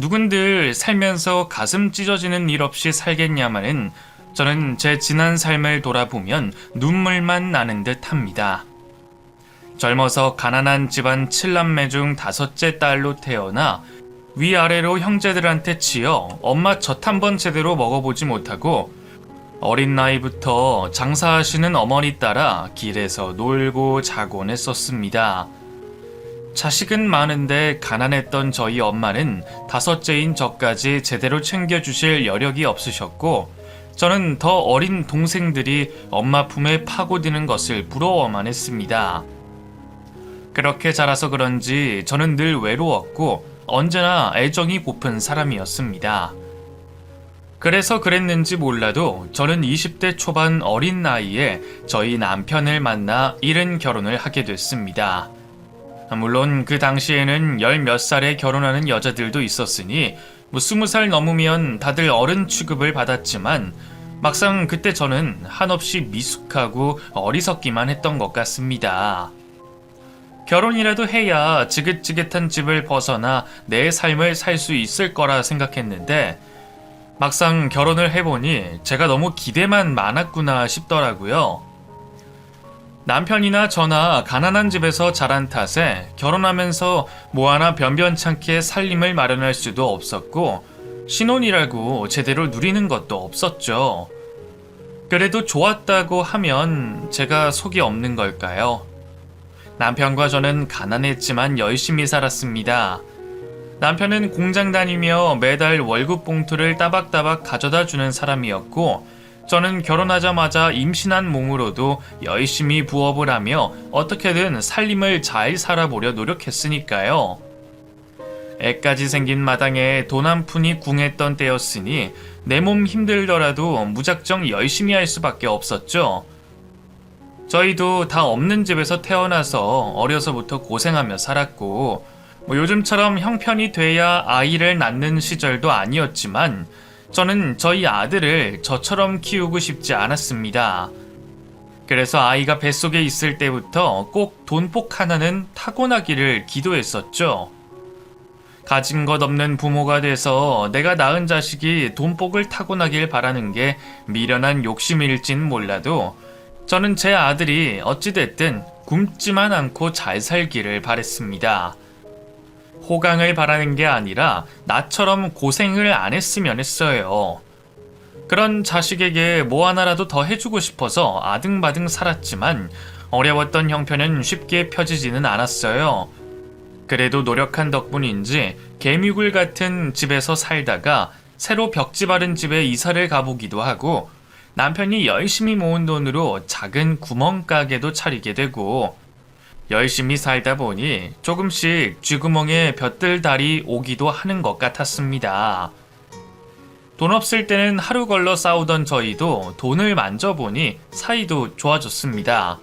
누군들 살면서 가슴 찢어지는 일 없이 살겠냐마는 저는 제 지난 삶을 돌아보면 눈물만 나는 듯 합니다. 젊어서 가난한 집안 7남매 중 5째 딸로 태어나 위아래로 형제들한테 치여 엄마 젖 한 번 제대로 먹어보지 못하고 어린 나이부터 장사하시는 어머니 따라 길에서 놀고 자곤 했었습니다. 자식은 많은데 가난했던 저희 엄마는 5째인 저까지 제대로 챙겨주실 여력이 없으셨고 저는 더 어린 동생들이 엄마 품에 파고드는 것을 부러워만 했습니다. 그렇게 자라서 그런지 저는 늘 외로웠고 언제나 애정이 고픈 사람이었습니다. 그래서 그랬는지 몰라도 저는 20대 초반 어린 나이에 저희 남편을 만나 이른 결혼을 하게 됐습니다. 물론 그 당시에는 10몇 살에 결혼하는 여자들도 있었으니 20살 넘으면 다들 어른 취급을 받았지만 막상 그때 저는 한없이 미숙하고 어리석기만 했던 것 같습니다. 결혼이라도 해야 지긋지긋한 집을 벗어나 내 삶을 살 수 있을 거라 생각했는데 막상 결혼을 해보니 제가 너무 기대만 많았구나 싶더라고요. 남편이나 저나 가난한 집에서 자란 탓에 결혼하면서 뭐 하나 변변찮게 살림을 마련할 수도 없었고 신혼이라고 제대로 누리는 것도 없었죠. 그래도 좋았다고 하면 제가 속이 없는 걸까요? 남편과 저는 가난했지만 열심히 살았습니다. 남편은 공장 다니며 매달 월급 봉투를 따박따박 가져다 주는 사람이었고 저는 결혼하자마자 임신한 몸으로도 열심히 부업을 하며 어떻게든 살림을 잘 살아보려 노력했으니까요. 애까지 생긴 마당에 돈 한 푼이 궁했던 때였으니 내 몸 힘들더라도 무작정 열심히 할 수밖에 없었죠. 저희도 다 없는 집에서 태어나서 어려서부터 고생하며 살았고 요즘처럼 형편이 돼야 아이를 낳는 시절도 아니었지만 저는 저희 아들을 저처럼 키우고 싶지 않았습니다. 그래서 아이가 뱃속에 있을 때부터 꼭 돈복 하나는 타고나기를 기도했었죠. 가진 것 없는 부모가 돼서 내가 낳은 자식이 돈복을 타고나길 바라는 게 미련한 욕심일진 몰라도 저는 제 아들이 어찌됐든 굶지만 않고 잘 살기를 바랬습니다. 호강을 바라는 게 아니라 나처럼 고생을 안 했으면 했어요. 그런 자식에게 뭐 하나라도 더 해주고 싶어서 아등바등 살았지만 어려웠던 형편은 쉽게 펴지지는 않았어요. 그래도 노력한 덕분인지 개미굴 같은 집에서 살다가 새로 벽지 바른 집에 이사를 가보기도 하고 남편이 열심히 모은 돈으로 작은 구멍가게도 차리게 되고 열심히 살다 보니 조금씩 쥐구멍에 볕들달이 오기도 하는 것 같았습니다. 돈 없을 때는 하루 걸러 싸우던 저희도 돈을 만져보니 사이도 좋아졌습니다.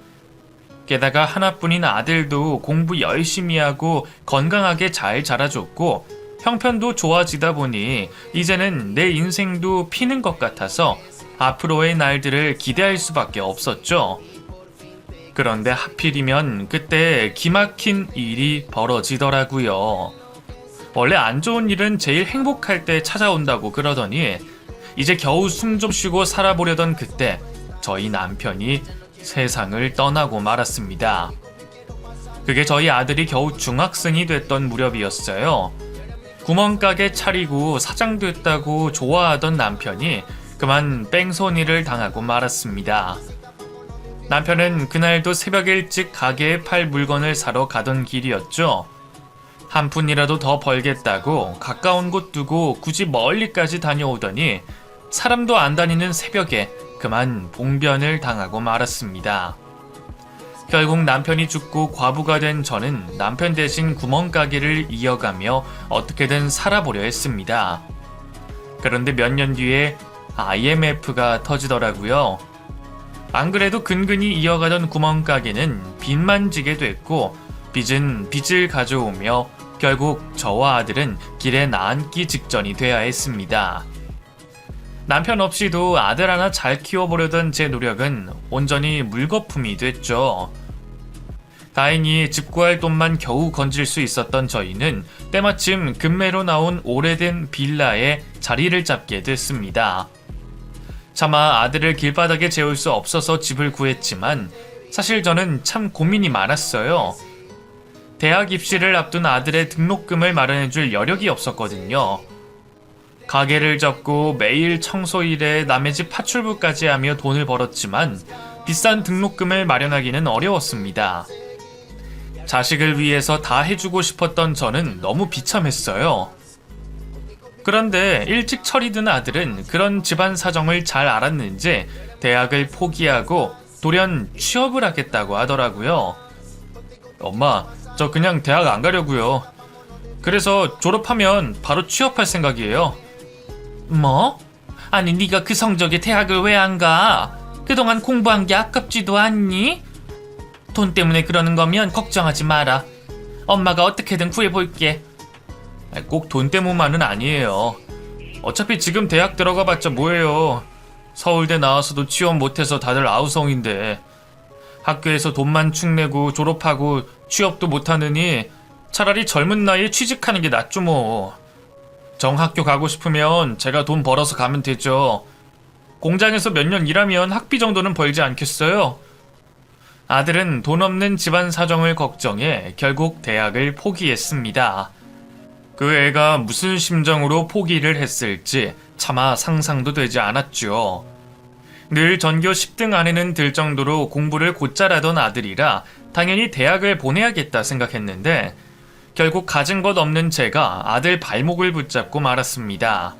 게다가 하나뿐인 아들도 공부 열심히 하고 건강하게 잘 자라줬고 형편도 좋아지다 보니 이제는 내 인생도 피는 것 같아서 앞으로의 날들을 기대할 수밖에 없었죠. 그런데 하필이면 그때 기막힌 일이 벌어지더라고요. 원래 안 좋은 일은 제일 행복할 때 찾아온다고 그러더니 이제 겨우 숨 좀 쉬고 살아보려던 그때 저희 남편이 세상을 떠나고 말았습니다. 그게 저희 아들이 겨우 중학생이 됐던 무렵이었어요. 구멍가게 차리고 사장 됐다고 좋아하던 남편이 그만 뺑소니를 당하고 말았습니다. 남편은 그날도 새벽 일찍 가게에 팔 물건을 사러 가던 길이었죠. 한 푼이라도 더 벌겠다고 가까운 곳 두고 굳이 멀리까지 다녀오더니 사람도 안 다니는 새벽에 그만 봉변을 당하고 말았습니다. 결국 남편이 죽고 과부가 된 저는 남편 대신 구멍가게를 이어가며 어떻게든 살아보려 했습니다. 그런데 몇 년 뒤에 IMF가 터지더라고요. 안 그래도 근근히 이어가던 구멍가게는 빚만 지게 됐고 빚은 빚을 가져오며 결국 저와 아들은 길에 나앉기 직전이 돼야 했습니다. 남편 없이도 아들 하나 잘 키워보려던 제 노력은 온전히 물거품이 됐죠. 다행히 집 구할 돈만 겨우 건질 수 있었던 저희는 때마침 급매로 나온 오래된 빌라에 자리를 잡게 됐습니다. 차마 아들을 길바닥에 재울 수 없어서 집을 구했지만 사실 저는 참 고민이 많았어요. 대학 입시를 앞둔 아들의 등록금을 마련해줄 여력이 없었거든요. 가게를 접고 매일 청소일에 남의 집 파출부까지 하며 돈을 벌었지만 비싼 등록금을 마련하기는 어려웠습니다. 자식을 위해서 다 해주고 싶었던 저는 너무 비참했어요. 그런데 일찍 철이 든 아들은 그런 집안 사정을 잘 알았는지 대학을 포기하고 돌연 취업을 하겠다고 하더라고요. 엄마, 저 그냥 대학 안 가려고요. 그래서 졸업하면 바로 취업할 생각이에요. 뭐? 아니 네가 그 성적에 대학을 왜 안 가? 그동안 공부한 게 아깝지도 않니? 돈 때문에 그러는 거면 걱정하지 마라. 엄마가 어떻게든 구해볼게. 꼭 돈 때문만은 아니에요. 어차피 지금 대학 들어가봤자 뭐예요. 서울대 나와서도 취업 못해서 다들 아우성인데 학교에서 돈만 축내고 졸업하고 취업도 못하느니 차라리 젊은 나이에 취직하는 게 낫죠 뭐. 정학교 가고 싶으면 제가 돈 벌어서 가면 되죠. 공장에서 몇 년 일하면 학비 정도는 벌지 않겠어요? 아들은 돈 없는 집안 사정을 걱정해 결국 대학을 포기했습니다. 그 애가 무슨 심정으로 포기를 했을지 차마 상상도 되지 않았죠. 늘 전교 10등 안에는 들 정도로 공부를 곧잘하던 아들이라 당연히 대학을 보내야겠다 생각했는데 결국 가진 것 없는 제가 아들 발목을 붙잡고 말았습니다.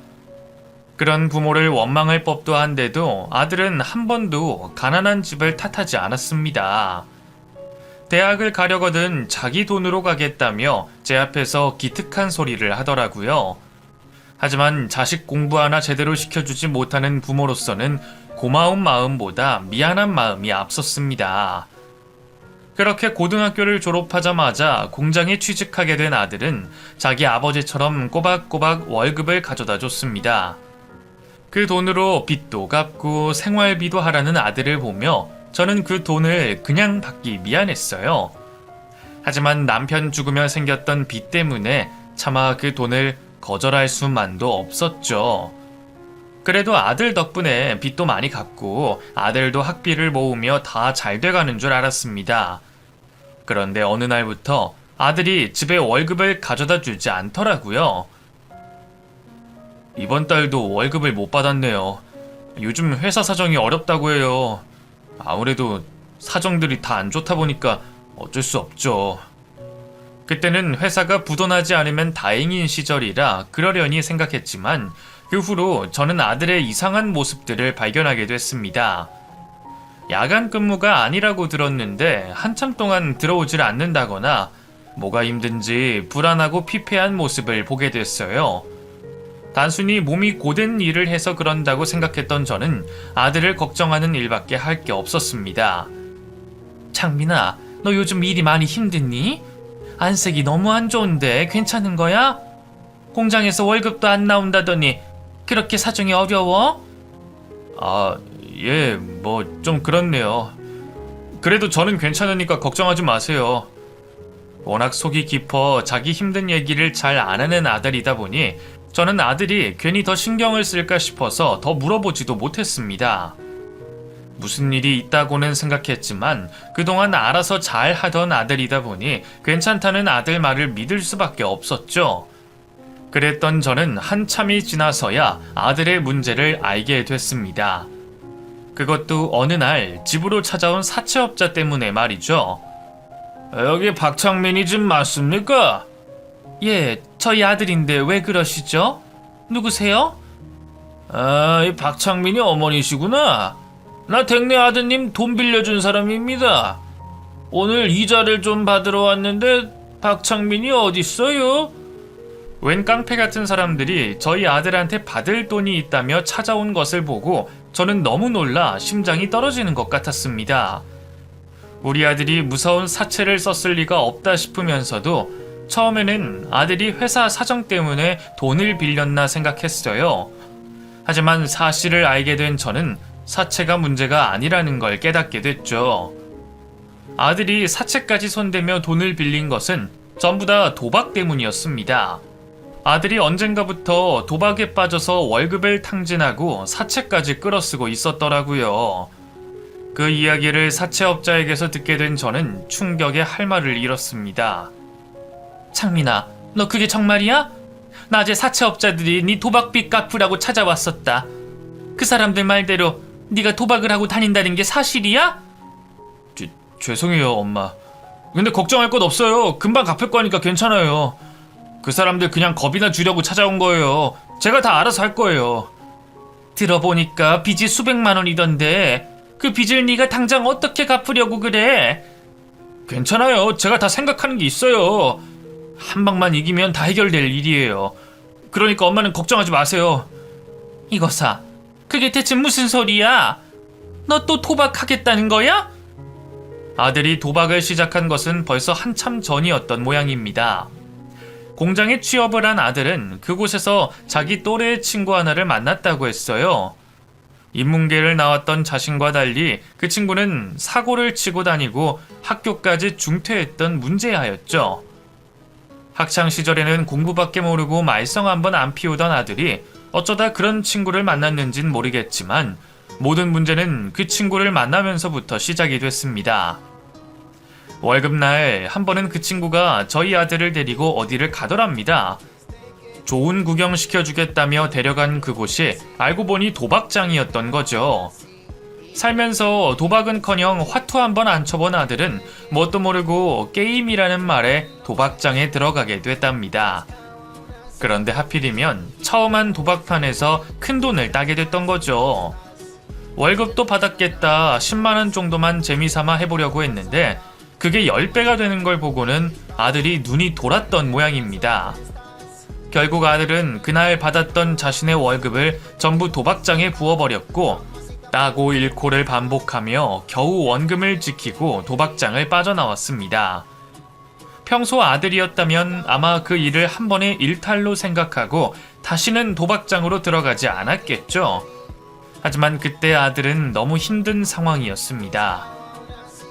그런 부모를 원망할 법도 한데도 아들은 한 번도 가난한 집을 탓하지 않았습니다. 대학을 가려거든 자기 돈으로 가겠다며 제 앞에서 기특한 소리를 하더라고요. 하지만 자식 공부 하나 제대로 시켜주지 못하는 부모로서는 고마운 마음보다 미안한 마음이 앞섰습니다. 그렇게 고등학교를 졸업하자마자 공장에 취직하게 된 아들은 자기 아버지처럼 꼬박꼬박 월급을 가져다 줬습니다. 그 돈으로 빚도 갚고 생활비도 하라는 아들을 보며 저는 그 돈을 그냥 받기 미안했어요. 하지만 남편 죽으며 생겼던 빚 때문에 차마 그 돈을 거절할 수만도 없었죠. 그래도 아들 덕분에 빚도 많이 갚고 아들도 학비를 모으며 다 잘 돼가는 줄 알았습니다. 그런데 어느 날부터 아들이 집에 월급을 가져다 주지 않더라고요. 이번 달도 월급을 못 받았네요. 요즘 회사 사정이 어렵다고 해요. 아무래도 사정들이 다 안 좋다 보니까 어쩔 수 없죠. 그때는 회사가 부도나지 않으면 다행인 시절이라 그러려니 생각했지만 그 후로 저는 아들의 이상한 모습들을 발견하게 됐습니다. 야간 근무가 아니라고 들었는데 한참 동안 들어오질 않는다거나 뭐가 힘든지 불안하고 피폐한 모습을 보게 됐어요. 단순히 몸이 고된 일을 해서 그런다고 생각했던 저는 아들을 걱정하는 일밖에 할 게 없었습니다. 창민아, 너 요즘 일이 많이 힘드니? 안색이 너무 안 좋은데 괜찮은 거야? 공장에서 월급도 안 나온다더니 그렇게 사정이 어려워? 예, 뭐 좀 그렇네요. 그래도 저는 괜찮으니까 걱정하지 마세요. 워낙 속이 깊어 자기 힘든 얘기를 잘 안 하는 아들이다 보니 저는 아들이 괜히 더 신경을 쓸까 싶어서 더 물어보지도 못했습니다. 무슨 일이 있다고는 생각했지만 그동안 알아서 잘 하던 아들이다 보니 괜찮다는 아들 말을 믿을 수밖에 없었죠. 그랬던 저는 한참이 지나서야 아들의 문제를 알게 됐습니다. 그것도 어느 날 집으로 찾아온 사채업자 때문에 말이죠. 여기 박창민이 집 맞습니까? 예, 저희 아들인데 왜 그러시죠? 누구세요? 이 박창민이 어머니시구나. 나 댁내 아드님 돈 빌려준 사람입니다. 오늘 이자를 좀 받으러 왔는데 박창민이 어딨어요? 웬 깡패 같은 사람들이 저희 아들한테 받을 돈이 있다며 찾아온 것을 보고 저는 너무 놀라 심장이 떨어지는 것 같았습니다. 우리 아들이 무서운 사채를 썼을 리가 없다 싶으면서도 처음에는 아들이 회사 사정 때문에 돈을 빌렸나 생각했어요. 하지만 사실을 알게 된 저는 사채가 문제가 아니라는 걸 깨닫게 됐죠. 아들이 사채까지 손대며 돈을 빌린 것은 전부 다 도박 때문이었습니다. 아들이 언젠가부터 도박에 빠져서 월급을 탕진하고 사채까지 끌어쓰고 있었더라고요. 그 이야기를 사채업자에게서 듣게 된 저는 충격에 할 말을 잃었습니다. 창민아, 너 그게 정말이야? 낮에 사채업자들이 네 도박빚 갚으라고 찾아왔었다. 그 사람들 말대로 네가 도박을 하고 다닌다는 게 사실이야? 죄송해요, 엄마. 근데 걱정할 것 없어요. 금방 갚을 거니까 괜찮아요. 그 사람들 그냥 겁이나 주려고 찾아온 거예요. 제가 다 알아서 할 거예요. 들어보니까 빚이 수백만 원이던데 그 빚을 네가 당장 어떻게 갚으려고 그래? 괜찮아요. 제가 다 생각하는 게 있어요. 한 방만 이기면 다 해결될 일이에요. 그러니까 엄마는 걱정하지 마세요. 이거사, 그게 대체 무슨 소리야? 너 또 도박하겠다는 거야? 아들이 도박을 시작한 것은 벌써 한참 전이었던 모양입니다. 공장에 취업을 한 아들은 그곳에서 자기 또래의 친구 하나를 만났다고 했어요. 인문계를 나왔던 자신과 달리 그 친구는 사고를 치고 다니고 학교까지 중퇴했던 문제아였죠. 학창시절에는 공부밖에 모르고 말썽 한번 안 피우던 아들이 어쩌다 그런 친구를 만났는진 모르겠지만 모든 문제는 그 친구를 만나면서부터 시작이 됐습니다. 월급날 한 번은 그 친구가 저희 아들을 데리고 어디를 가더랍니다. 좋은 구경 시켜주겠다며 데려간 그곳이 알고 보니 도박장이었던 거죠. 살면서 도박은커녕 화투 한번 안 쳐본 아들은 뭣도 모르고 게임이라는 말에 도박장에 들어가게 됐답니다. 그런데 하필이면 처음 한 도박판에서 큰 돈을 따게 됐던 거죠. 월급도 받았겠다 10만원 정도만 재미삼아 해보려고 했는데 그게 10배가 되는 걸 보고는 아들이 눈이 돌았던 모양입니다. 결국 아들은 그날 받았던 자신의 월급을 전부 도박장에 부어버렸고 따고 잃고를 반복하며 겨우 원금을 지키고 도박장을 빠져나왔습니다. 평소 아들이었다면 아마 그 일을 한 번의 일탈로 생각하고 다시는 도박장으로 들어가지 않았겠죠. 하지만 그때 아들은 너무 힘든 상황이었습니다.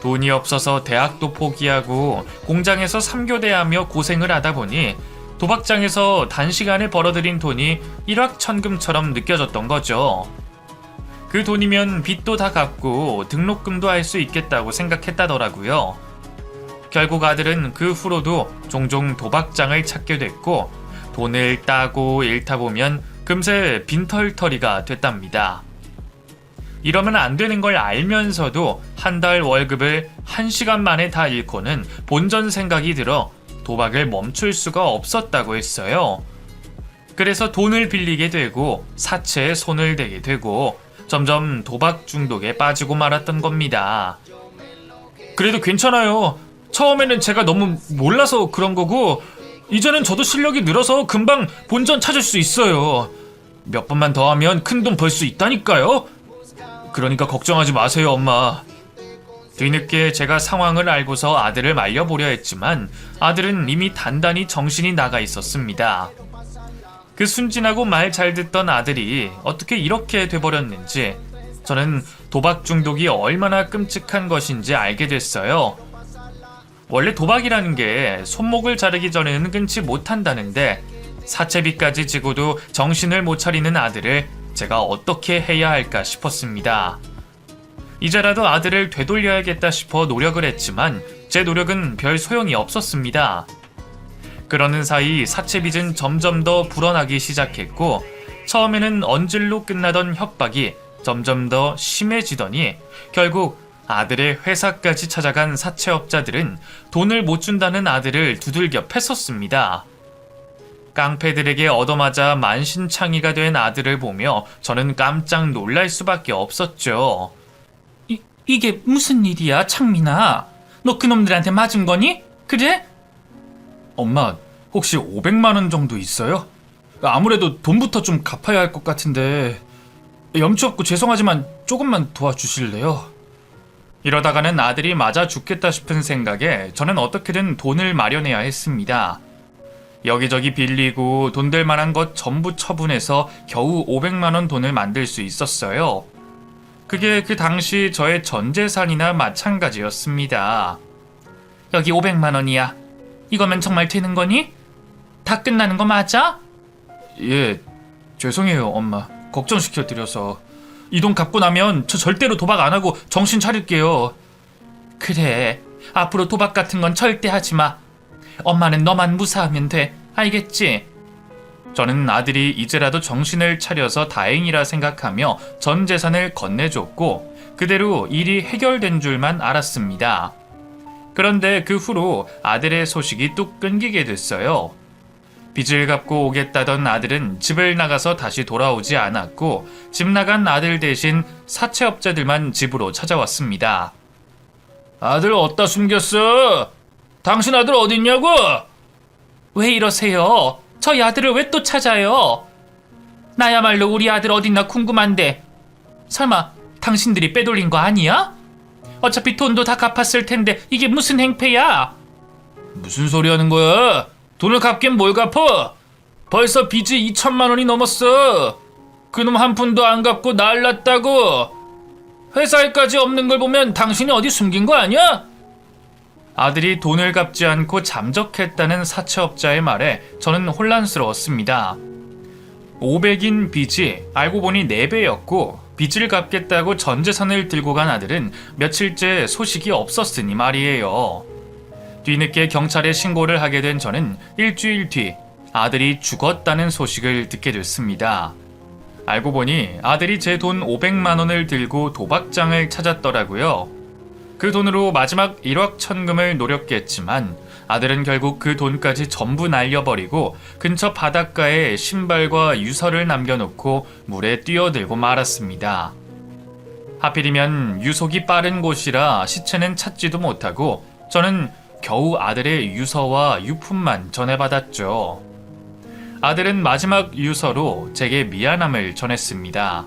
돈이 없어서 대학도 포기하고 공장에서 3교대하며 고생을 하다 보니 도박장에서 단시간에 벌어들인 돈이 일확천금처럼 느껴졌던 거죠. 그 돈이면 빚도 다 갚고 등록금도 할 수 있겠다고 생각했다더라고요. 결국 아들은 그 후로도 종종 도박장을 찾게 됐고 돈을 따고 잃다 보면 금세 빈털터리가 됐답니다. 이러면 안 되는 걸 알면서도 한 달 월급을 1시간 만에 다 잃고는 본전 생각이 들어 도박을 멈출 수가 없었다고 했어요. 그래서 돈을 빌리게 되고 사채에 손을 대게 되고 점점 도박 중독에 빠지고 말았던 겁니다. 그래도 괜찮아요. 처음에는 제가 너무 몰라서 그런 거고 이제는 저도 실력이 늘어서 금방 본전 찾을 수 있어요. 몇 번만 더 하면 큰 돈 벌 수 있다니까요. 그러니까 걱정하지 마세요, 엄마. 뒤늦게 제가 상황을 알고서 아들을 말려보려 했지만 아들은 이미 단단히 정신이 나가 있었습니다. 그 순진하고 말 잘 듣던 아들이 어떻게 이렇게 돼버렸는지 저는 도박 중독이 얼마나 끔찍한 것인지 알게 됐어요. 원래 도박이라는 게 손목을 자르기 전에는 끊지 못한다는데 사채비까지 지고도 정신을 못 차리는 아들을 제가 어떻게 해야 할까 싶었습니다. 이제라도 아들을 되돌려야겠다 싶어 노력을 했지만 제 노력은 별 소용이 없었습니다. 그러는 사이 사채빚은 점점 더 불어나기 시작했고 처음에는 언질로 끝나던 협박이 점점 더 심해지더니 결국 아들의 회사까지 찾아간 사채업자들은 돈을 못 준다는 아들을 두들겨 팼었습니다. 깡패들에게 얻어맞아 만신창이가 된 아들을 보며 저는 깜짝 놀랄 수밖에 없었죠. 이게 무슨 일이야, 창민아? 너 그놈들한테 맞은 거니? 그래? 엄마, 혹시 500만 원 정도 있어요? 아무래도 돈부터 좀 갚아야 할 것 같은데 염치 없고 죄송하지만 조금만 도와주실래요? 이러다가는 아들이 맞아 죽겠다 싶은 생각에 저는 어떻게든 돈을 마련해야 했습니다. 여기저기 빌리고 돈 될 만한 것 전부 처분해서 겨우 500만 원 돈을 만들 수 있었어요. 그게 그 당시 저의 전 재산이나 마찬가지였습니다. 여기 500만 원이야. 이거면 정말 되는 거니? 다 끝나는 거 맞아? 예, 죄송해요 엄마. 걱정시켜드려서. 이 돈 갚고 나면 저 절대로 도박 안 하고 정신 차릴게요. 그래, 앞으로 도박 같은 건 절대 하지 마. 엄마는 너만 무사하면 돼. 알겠지? 저는 아들이 이제라도 정신을 차려서 다행이라 생각하며 전 재산을 건네줬고 그대로 일이 해결된 줄만 알았습니다. 그런데 그 후로 아들의 소식이 뚝 끊기게 됐어요. 빚을 갚고 오겠다던 아들은 집을 나가서 다시 돌아오지 않았고 집 나간 아들 대신 사채업자들만 집으로 찾아왔습니다. 아들 어디다 숨겼어? 당신 아들 어딨냐고? 왜 이러세요? 저희 아들을 왜 또 찾아요? 나야말로 우리 아들 어딨나 궁금한데 설마 당신들이 빼돌린 거 아니야? 어차피 돈도 다 갚았을 텐데 이게 무슨 행패야? 무슨 소리 하는 거야? 돈을 갚긴 뭘 갚아? 벌써 빚이 2천만 원이 넘었어. 그놈 한 푼도 안 갚고 날랐다고. 회사에까지 없는 걸 보면 당신이 어디 숨긴 거 아니야? 아들이 돈을 갚지 않고 잠적했다는 사채업자의 말에 저는 혼란스러웠습니다. 500인 빚이 알고 보니 4배였고 빚을 갚겠다고 전 재산을 들고 간 아들은 며칠째 소식이 없었으니 말이에요. 뒤늦게 경찰에 신고를 하게 된 저는 일주일 뒤 아들이 죽었다는 소식을 듣게 됐습니다. 알고 보니 아들이 제 돈 500만 원을 들고 도박장을 찾았더라고요. 그 돈으로 마지막 일확천금을 노렸겠지만 아들은 결국 그 돈까지 전부 날려버리고 근처 바닷가에 신발과 유서를 남겨놓고 물에 뛰어들고 말았습니다. 하필이면 유속이 빠른 곳이라 시체는 찾지도 못하고 저는 겨우 아들의 유서와 유품만 전해받았죠. 아들은 마지막 유서로 제게 미안함을 전했습니다.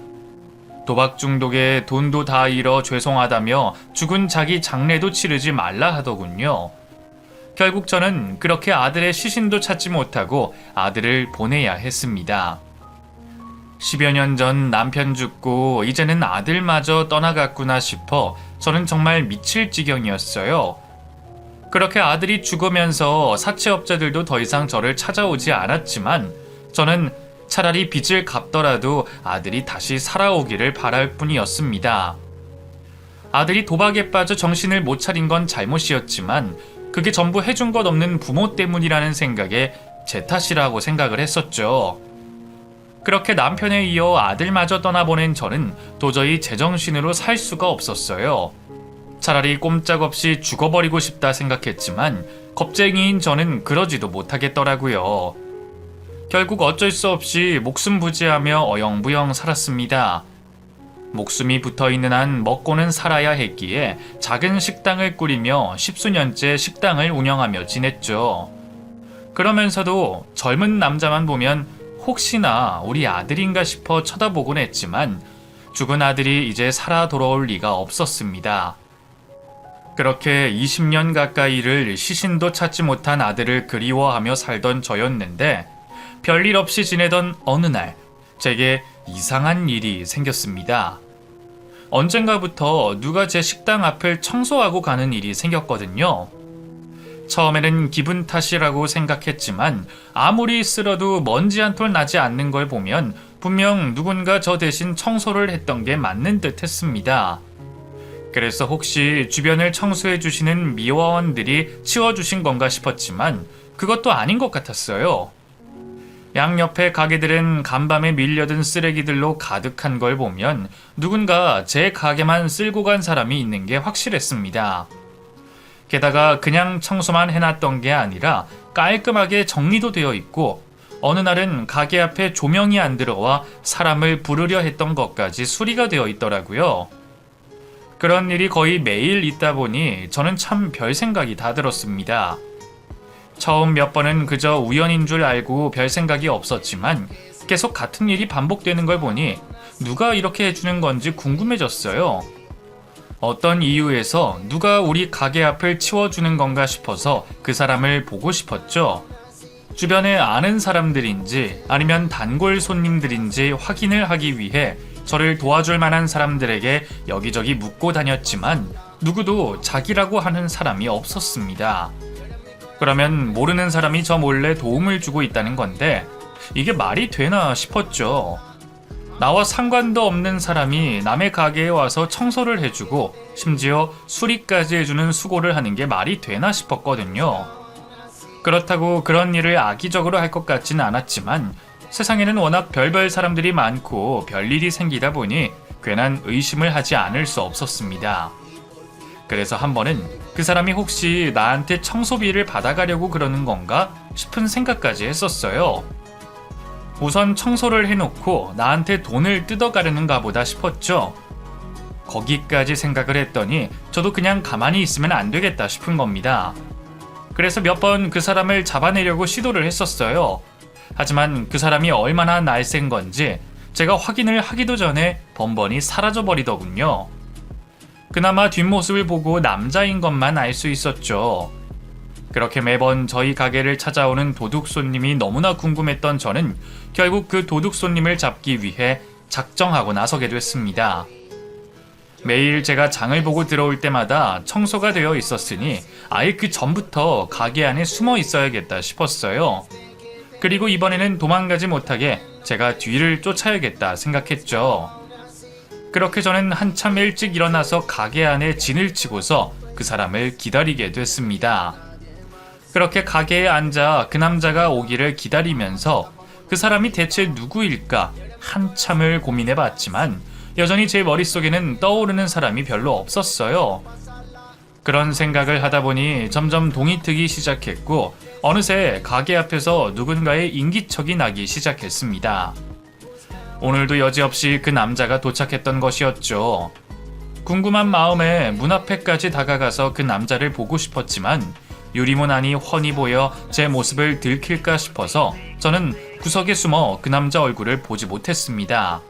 도박 중독에 돈도 다 잃어 죄송하다며 죽은 자기 장례도 치르지 말라 하더군요. 결국 저는 그렇게 아들의 시신도 찾지 못하고 아들을 보내야 했습니다. 10여 년 전 남편 죽고 이제는 아들마저 떠나갔구나 싶어 저는 정말 미칠 지경이었어요. 그렇게 아들이 죽으면서 사채업자들도 더 이상 저를 찾아오지 않았지만 저는 차라리 빚을 갚더라도 아들이 다시 살아오기를 바랄 뿐이었습니다. 아들이 도박에 빠져 정신을 못 차린 건 잘못이었지만 그게 전부 해준 것 없는 부모 때문이라는 생각에 제 탓이라고 생각을 했었죠. 그렇게 남편에 이어 아들마저 떠나보낸 저는 도저히 제정신으로 살 수가 없었어요. 차라리 꼼짝없이 죽어버리고 싶다 생각했지만 겁쟁이인 저는 그러지도 못하겠더라고요. 결국 어쩔 수 없이 목숨 부지하며 어영부영 살았습니다. 목숨이 붙어있는 한 먹고는 살아야 했기에 작은 식당을 꾸리며 10수년째 식당을 운영하며 지냈죠. 그러면서도 젊은 남자만 보면 혹시나 우리 아들인가 싶어 쳐다보곤 했지만 죽은 아들이 이제 살아 돌아올 리가 없었습니다. 그렇게 20년 가까이를 시신도 찾지 못한 아들을 그리워하며 살던 저였는데 별일 없이 지내던 어느 날 제게 이상한 일이 생겼습니다. 언젠가부터 누가 제 식당 앞을 청소하고 가는 일이 생겼거든요. 처음에는 기분 탓이라고 생각했지만 아무리 쓸어도 먼지 한 톨 나지 않는 걸 보면 분명 누군가 저 대신 청소를 했던 게 맞는 듯 했습니다. 그래서 혹시 주변을 청소해 주시는 미화원들이 치워주신 건가 싶었지만 그것도 아닌 것 같았어요. 양옆의 가게들은 간밤에 밀려든 쓰레기들로 가득한 걸 보면 누군가 제 가게만 쓸고 간 사람이 있는 게 확실했습니다. 게다가 그냥 청소만 해놨던 게 아니라 깔끔하게 정리도 되어 있고 어느 날은 가게 앞에 조명이 안 들어와 사람을 부르려 했던 것까지 수리가 되어 있더라고요. 그런 일이 거의 매일 있다 보니 저는 참 별 생각이 다 들었습니다. 처음 몇 번은 그저 우연인 줄 알고 별 생각이 없었지만 계속 같은 일이 반복되는 걸 보니 누가 이렇게 해주는 건지 궁금해졌어요. 어떤 이유에서 누가 우리 가게 앞을 치워주는 건가 싶어서 그 사람을 보고 싶었죠. 주변에 아는 사람들인지 아니면 단골 손님들인지 확인을 하기 위해 저를 도와줄 만한 사람들에게 여기저기 묻고 다녔지만 누구도 자기라고 하는 사람이 없었습니다. 그러면 모르는 사람이 저 몰래 도움을 주고 있다는 건데 이게 말이 되나 싶었죠. 나와 상관도 없는 사람이 남의 가게에 와서 청소를 해주고 심지어 수리까지 해주는 수고를 하는 게 말이 되나 싶었거든요. 그렇다고 그런 일을 악의적으로 할 것 같지는 않았지만 세상에는 워낙 별별 사람들이 많고 별일이 생기다 보니 괜한 의심을 하지 않을 수 없었습니다. 그래서 한 번은 그 사람이 혹시 나한테 청소비를 받아가려고 그러는 건가 싶은 생각까지 했었어요. 우선 청소를 해놓고 나한테 돈을 뜯어가려는가 보다 싶었죠. 거기까지 생각을 했더니 저도 그냥 가만히 있으면 안 되겠다 싶은 겁니다. 그래서 몇 번 그 사람을 잡아내려고 시도를 했었어요. 하지만 그 사람이 얼마나 날쌘 건지 제가 확인을 하기도 전에 번번이 사라져버리더군요. 그나마 뒷모습을 보고 남자인 것만 알 수 있었죠. 그렇게 매번 저희 가게를 찾아오는 도둑 손님이 너무나 궁금했던 저는 결국 그 도둑 손님을 잡기 위해 작정하고 나서게 됐습니다. 매일 제가 장을 보고 들어올 때마다 청소가 되어 있었으니 아예 그 전부터 가게 안에 숨어 있어야겠다 싶었어요. 그리고 이번에는 도망가지 못하게 제가 뒤를 쫓아야겠다 생각했죠. 그렇게 저는 한참 일찍 일어나서 가게 안에 진을 치고서 그 사람을 기다리게 됐습니다. 그렇게 가게에 앉아 그 남자가 오기를 기다리면서 그 사람이 대체 누구일까 한참을 고민해봤지만 여전히 제 머릿속에는 떠오르는 사람이 별로 없었어요. 그런 생각을 하다 보니 점점 동이 트기 시작했고 어느새 가게 앞에서 누군가의 인기척이 나기 시작했습니다. 오늘도 여지없이 그 남자가 도착했던 것이었죠. 궁금한 마음에 문 앞에까지 다가가서 그 남자를 보고 싶었지만 유리문 안이 훤히 보여 제 모습을 들킬까 싶어서 저는 구석에 숨어 그 남자 얼굴을 보지 못했습니다.